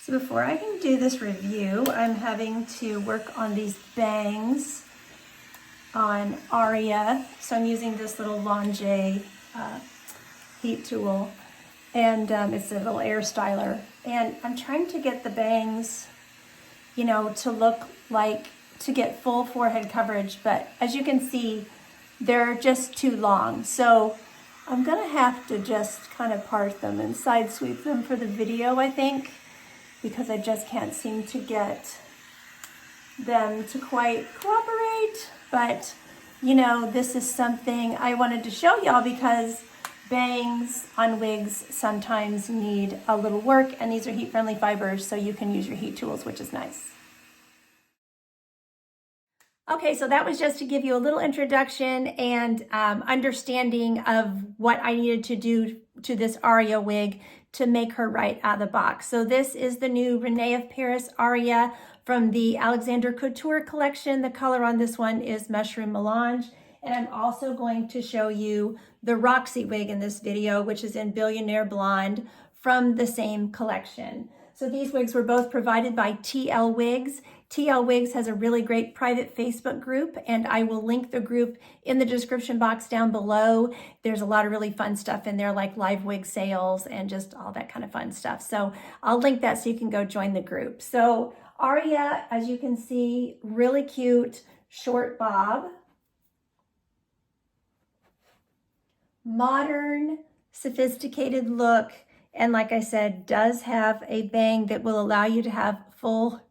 So before I can do this review, I'm having to work on these bangs on Aria. So I'm using this little Melange heat tool, and it's a little air styler. And I'm trying to get the bangs, you know, to look like, to get full forehead coverage, but as you can see, they're just too long. So I'm gonna have to just kind of part them and side sweep them for the video, I think, because I just can't seem to get them to quite cooperate. But you know, this is something I wanted to show y'all because bangs on wigs sometimes need a little work, and these are heat-friendly fibers, so you can use your heat tools, which is nice. Okay, so that was just to give you a little introduction and understanding of what I needed to do to this Aria wig to make her right out of the box. So this is the new Rene of Paris Aria from the Alexander Couture collection. The color on this one is Mushroom Melange. And I'm also going to show you the Roxie wig in this video, which is in Billionaire Blonde from the same collection. So these wigs were both provided by TL Wigs. TL Wigs has a really great private Facebook group, and I will link the group in the description box down below. There's a lot of really fun stuff in there, like live wig sales and just all that kind of fun stuff. So I'll link that so you can go join the group. So Aria, as you can see, really cute short bob. Modern, sophisticated look. And like I said, does have a bang that will allow you to have full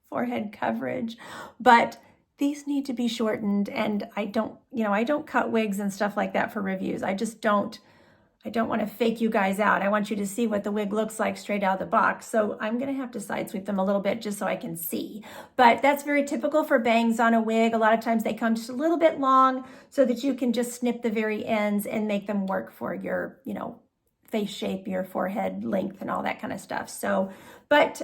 forehead coverage, but these need to be shortened. And I don't cut wigs and stuff like that for reviews. I don't want to fake you guys out. I want you to see what the wig looks like straight out of the box. So I'm going to have to side sweep them a little bit just so I can see. But that's very typical for bangs on a wig. A lot of times they come just a little bit long so that you can just snip the very ends and make them work for your, face shape, your forehead length and all that kind of stuff. So, but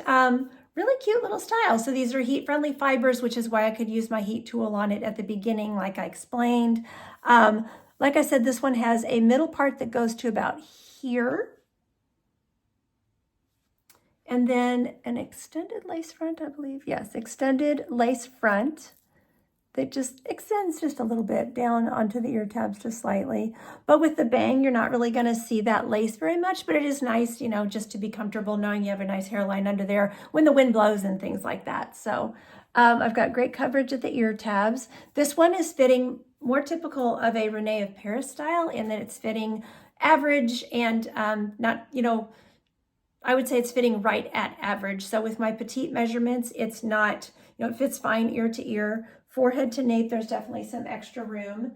really cute little style. So these are heat-friendly fibers, which is why I could use my heat tool on it at the beginning, like I explained. Like I said, this one has a middle part that goes to about here. And then an extended lace front, I believe. Yes, extended lace front that just extends just a little bit down onto the ear tabs just slightly. But with the bang, you're not really gonna see that lace very much, but it is nice, just to be comfortable knowing you have a nice hairline under there when the wind blows and things like that. So I've got great coverage at the ear tabs. This one is fitting more typical of a Rene of Paris style in that it's fitting average and not, I would say it's fitting right at average. So with my petite measurements, it's not, it fits fine ear to ear. Forehead to nape, there's definitely some extra room.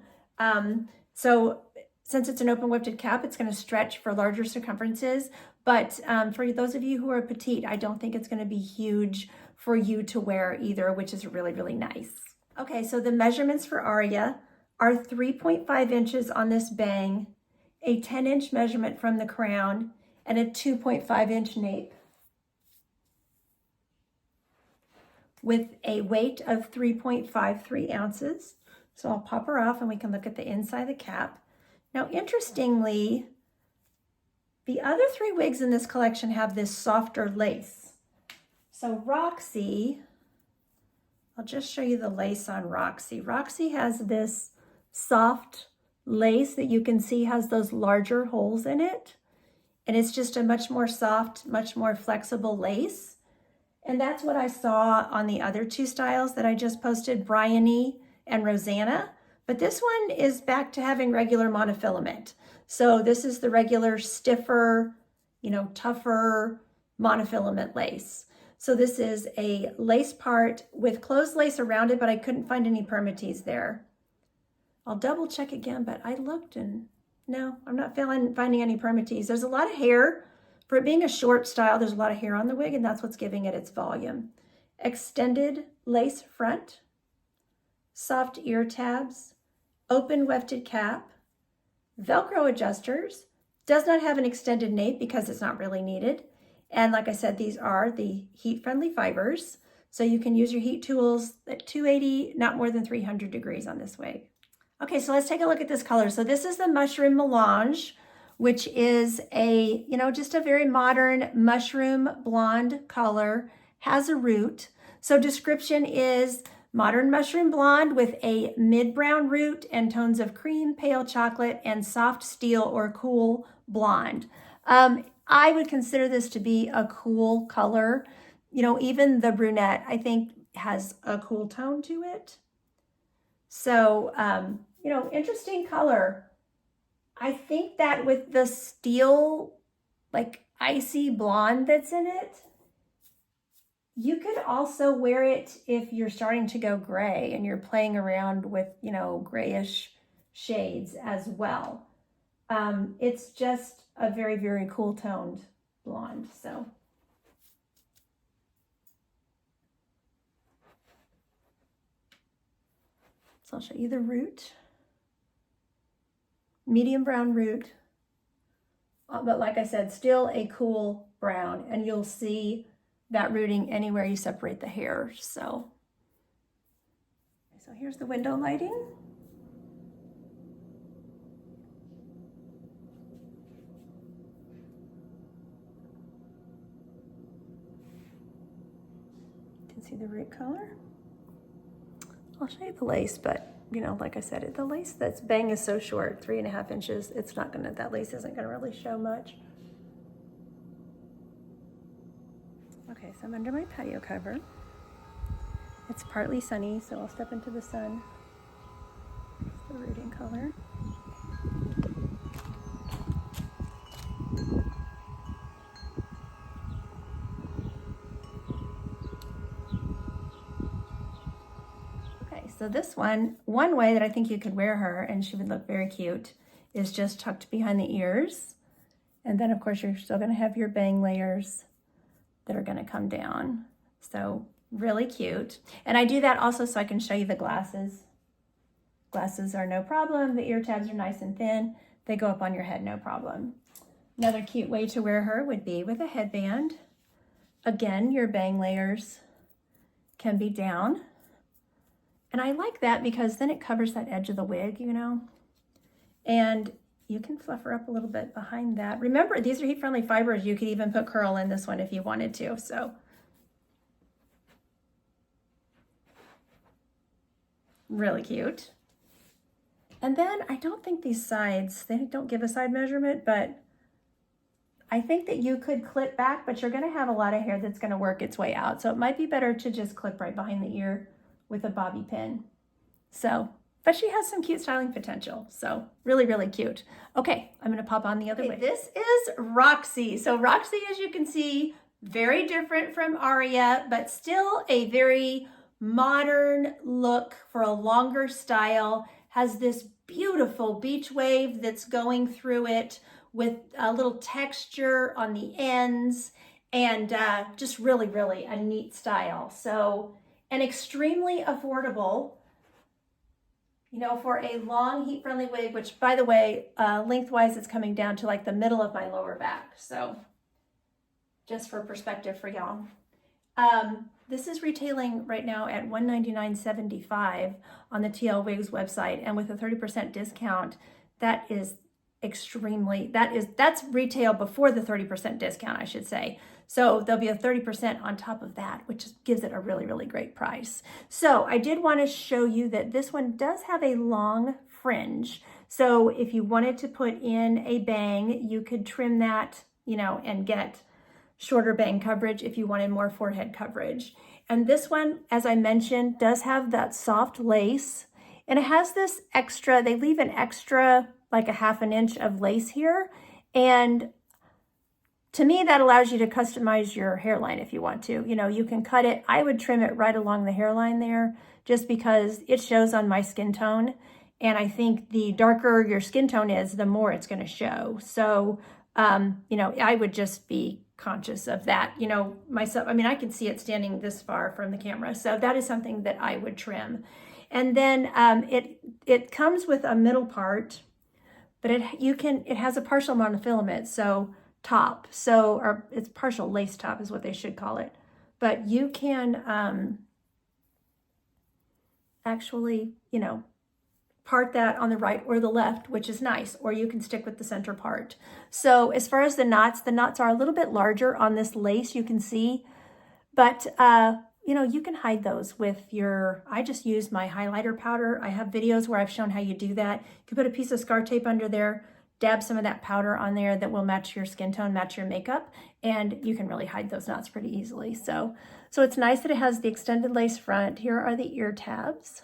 So since it's an open wefted cap, it's going to stretch for larger circumferences. But for those of you who are petite, I don't think it's going to be huge for you to wear either, which is really, really nice. Okay, so the measurements for Aria are 3.5 inches on this bang, a 10-inch measurement from the crown, and a 2.5-inch nape, with a weight of 3.53 ounces. So I'll pop her off and we can look at the inside of the cap. Now, interestingly, the other three wigs in this collection have this softer lace. So Roxie, I'll just show you the lace on Roxie. Roxie has this soft lace that you can see has those larger holes in it. And it's just a much more soft, much more flexible lace. And that's what I saw on the other two styles that I just posted, Bryony and Rosanna. But this one is back to having regular monofilament. So this is the regular stiffer, tougher monofilament lace. So this is a lace part with closed lace around it, but I couldn't find any permatease there. I'll double check again, but I looked and no, I'm not finding any permatease. There's a lot of hair. For it being a short style, there's a lot of hair on the wig, and that's what's giving it its volume. Extended lace front, soft ear tabs, open wefted cap, Velcro adjusters, does not have an extended nape because it's not really needed. And like I said, these are the heat-friendly fibers, so you can use your heat tools at 280, not more than 300 degrees on this wig. Okay, so let's take a look at this color. So this is the Mushroom Melange, which is a, just a very modern mushroom blonde color, has a root. So description is modern mushroom blonde with a mid-brown root and tones of cream, pale chocolate, and soft steel or cool blonde. I would consider this to be a cool color. Even the brunette, I think, has a cool tone to it. So, interesting color. I think that with the steel, like icy blonde that's in it, you could also wear it if you're starting to go gray and you're playing around with, grayish shades as well. It's just a very, very cool toned blonde. So I'll show you the root. Medium brown root, but like I said, still a cool brown, and you'll see that rooting anywhere you separate the hair. So here's the window lighting. You can see the root color. I'll show you the lace, but like I said, the lace that's bang is so short, 3.5 inches. It's not gonna, that lace isn't gonna really show much. Okay, so I'm under my patio cover. It's partly sunny, so I'll step into the sun. The rooting color. So this one way that I think you could wear her and she would look very cute is just tucked behind the ears. And then of course you're still gonna have your bang layers that are gonna come down. So really cute. And I do that also so I can show you the glasses. Glasses are no problem. The ear tabs are nice and thin. They go up on your head, no problem. Another cute way to wear her would be with a headband. Again, your bang layers can be down. And I like that because then it covers that edge of the wig, and you can fluff her up a little bit behind that. Remember, these are heat-friendly fibers. You could even put curl in this one if you wanted to, so. Really cute. And then I don't think these sides, they don't give a side measurement, but I think that you could clip back, but you're gonna have a lot of hair that's gonna work its way out. So it might be better to just clip right behind the ear with a bobby pin. So, but she has some cute styling potential. So really, really cute. Okay, I'm gonna pop on the other way. This is Roxie. So Roxie, as you can see, very different from Aria, but still a very modern look for a longer style. Has this beautiful beach wave that's going through it with a little texture on the ends, and just really, really a neat style. So, and extremely affordable, for a long heat-friendly wig, which by the way, lengthwise it's coming down to like the middle of my lower back. So just for perspective for y'all. This is retailing right now at $199.75 on the TL Wigs website, and with a 30% discount, that is extremely, that's retail before the 30% discount, I should say. So there'll be a 30% on top of that, which gives it a really, really great price. So I did want to show you that this one does have a long fringe. So if you wanted to put in a bang, you could trim that, and get shorter bang coverage if you wanted more forehead coverage. And this one, as I mentioned, does have that soft lace, and it has this extra, they leave an extra like a 1/2 inch of lace here. And to me, that allows you to customize your hairline if you want to. You can cut it. I would trim it right along the hairline there, just because it shows on my skin tone. And I think the darker your skin tone is, the more it's going to show. So, I would just be conscious of that, myself. I mean, I can see it standing this far from the camera. So that is something that I would trim. And then it comes with a middle part, but it has a partial monofilament, so top. So, or it's partial lace top is what they should call it. But you can actually, part that on the right or the left, which is nice, or you can stick with the center part. So as far as the knots are a little bit larger on this lace, you can see, but you know, you can hide those with your, I just use my highlighter powder. I have videos where I've shown how you do that. You can put a piece of scar tape under there, dab some of that powder on there that will match your skin tone, match your makeup, and you can really hide those knots pretty easily. So it's nice that it has the extended lace front. Here are the ear tabs.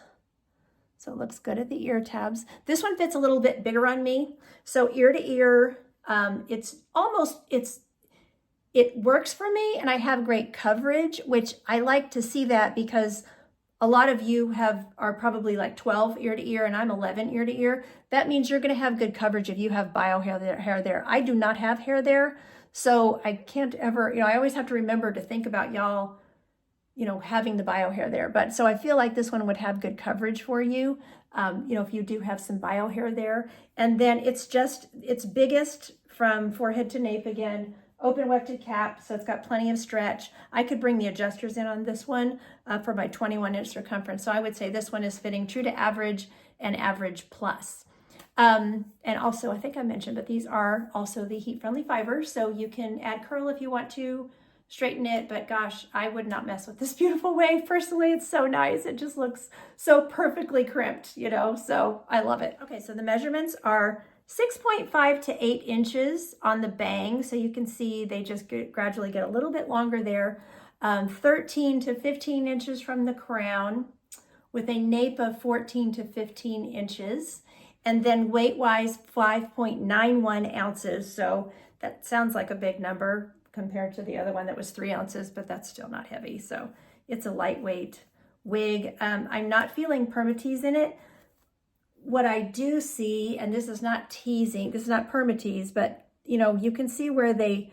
So it looks good at the ear tabs. This one fits a little bit bigger on me. So ear to ear, it works for me, and I have great coverage, which I like to see that because a lot of you are probably like 12 ear to ear and I'm 11 ear to ear. That means you're gonna have good coverage if you have bio hair there. I do not have hair there, so I can't ever, you know, I always have to remember to think about y'all, you know, having the bio hair there. But so I feel like this one would have good coverage for you, you know, if you do have some bio hair there. And then it's biggest from forehead to nape again, open wefted cap, so it's got plenty of stretch. I could bring the adjusters in on this one for my 21-inch circumference. So I would say this one is fitting true to average and average plus. And also, I think I mentioned, but these are also the heat-friendly fibers, so you can add curl if you want to, straighten it, but gosh, I would not mess with this beautiful wave. Personally, it's so nice. It just looks so perfectly crimped, you know, so I love it. Okay, so the measurements are 6.5 to 8 inches on the bang. So you can see they just gradually get a little bit longer there. 13 to 15 inches from the crown with a nape of 14 to 15 inches. And then weight-wise, 5.91 ounces. So that sounds like a big number compared to the other one that was 3 ounces, but that's still not heavy. So it's a lightweight wig. I'm not feeling permatease in it. What I do see, and this is not teasing, this is not permatease, but you know, you can see where they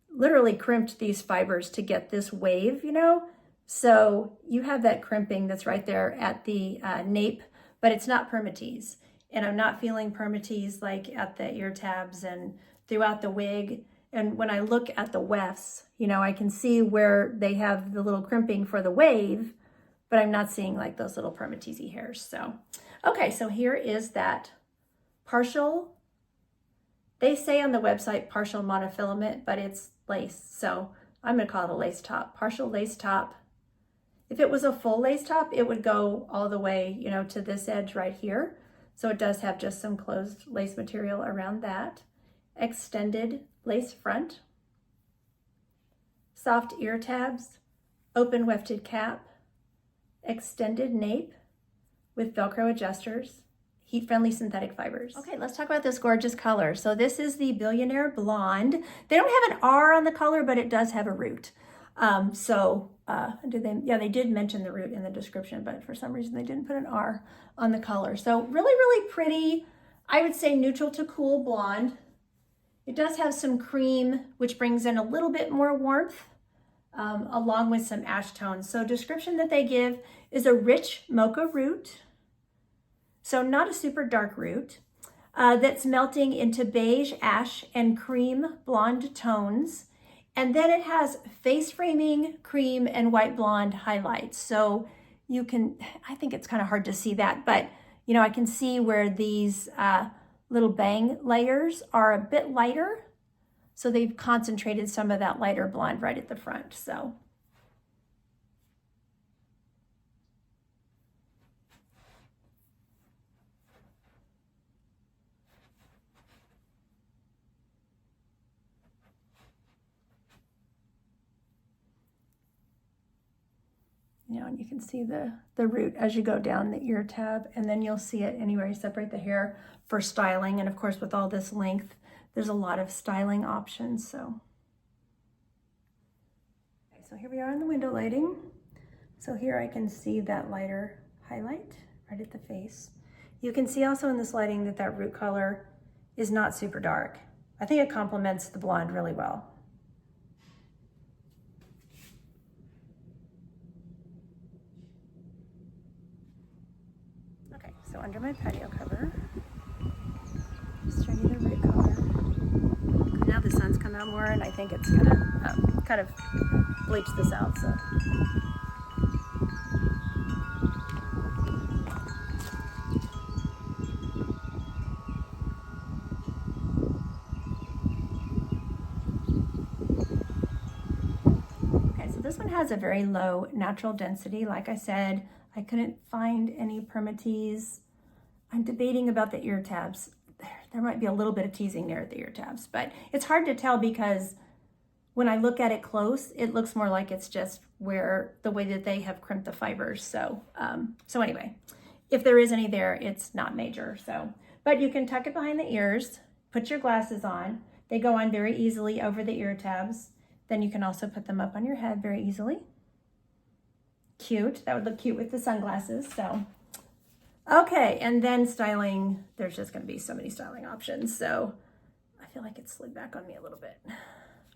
literally crimped these fibers to get this wave, you know? So you have that crimping that's right there at the nape, but it's not permatease. And I'm not feeling permatease like at the ear tabs and throughout the wig. And when I look at the wefts, you know, I can see where they have the little crimping for the wave, but I'm not seeing like those little permatease hairs. So, okay, so here is that partial, they say on the website partial monofilament, but it's lace. So I'm gonna call it a lace top, partial lace top. If it was a full lace top, it would go all the way, you know, to this edge right here. So it does have just some closed lace material around that. Extended lace front, soft ear tabs, open wefted cap, extended nape with Velcro adjusters, heat-friendly synthetic fibers. Okay, let's talk about this gorgeous color. So this is the Billionaire Blonde. They don't have an R on the color, but it does have a root. They did mention the root in the description, but for some reason they didn't put an R on the color. So really, really pretty. I would say neutral to cool blonde. It does have some cream, which brings in a little bit more warmth, along with some ash tones. So description that they give is a rich mocha root. So not a super dark root, that's melting into beige, ash, and cream blonde tones. And then it has face framing, cream, and white blonde highlights. So you can, I think it's kind of hard to see that, but you know, I can see where these little bang layers are a bit lighter. So they've concentrated some of that lighter blonde right at the front. So. You know, and you can see the root as you go down the ear tab, and then you'll see it anywhere you separate the hair for styling. And of course, with all this length, there's a lot of styling options. So, okay, so here we are in the window lighting. So here I can see that lighter highlight right at the face. You can see also in this lighting that that root color is not super dark. I think it complements the blonde really well. So under my patio cover, just showing you the root color. Now the sun's come out more, and I think it's gonna kind of bleach this out. So. this one has a very low natural density. Like I said, I couldn't find any permatease. I'm debating about the ear tabs. There might be a little bit of teasing there at the ear tabs, but it's hard to tell because when I look at it close, it looks more like it's just where the way that they have crimped the fibers. So, so anyway, if there is any there, it's not major. So, but you can tuck it behind the ears, put your glasses on. They go on very easily over the ear tabs. Then you can also put them up on your head very easily. Cute. That would look cute with the sunglasses. So, okay. And then styling, there's just going to be so many styling options. So I feel like it slid back on me a little bit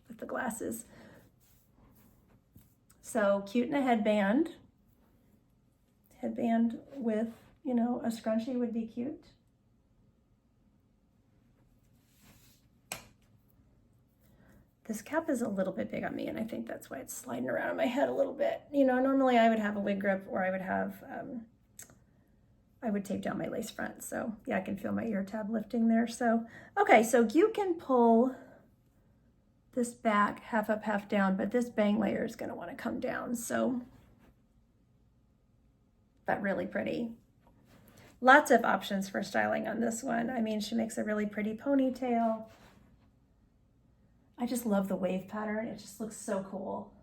with the glasses. So cute in a headband. Headband with, you know, a scrunchie would be cute. This cap is a little bit big on me, and I think that's why it's sliding around in my head a little bit. You know, normally I would have a wig grip, or I would have, I would tape down my lace front. So yeah, I can feel my ear tab lifting there. So, okay, so you can pull this back half up, half down, but this bang layer is gonna wanna come down. So, but really pretty. Lots of options for styling on this one. I mean, she makes a really pretty ponytail. I just love the wave pattern. It just looks so cool.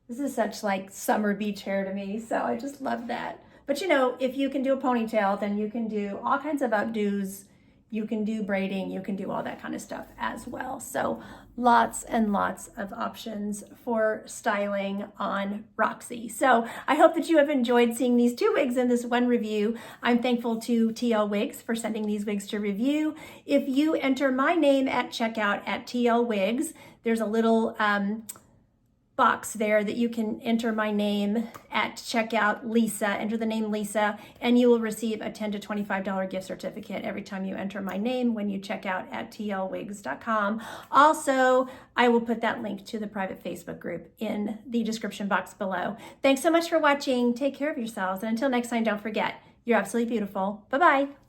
This is such like summer beach hair to me, so I just love that. But you know, if you can do a ponytail, then you can do all kinds of updos. You can do braiding, you can do all that kind of stuff as well. So lots and lots of options for styling on Roxie. So I hope that you have enjoyed seeing these two wigs in this one review. I'm thankful to TL Wigs for sending these wigs to review. If you enter my name at checkout at TL Wigs, there's a little box there that you can enter my name at checkout, Lisa, enter the name Lisa, and you will receive a $10 to $25 gift certificate every time you enter my name when you check out at tlwigs.com. Also, I will put that link to the private Facebook group in the description box below. Thanks so much for watching. Take care of yourselves. And until next time, don't forget, you're absolutely beautiful. Bye-bye.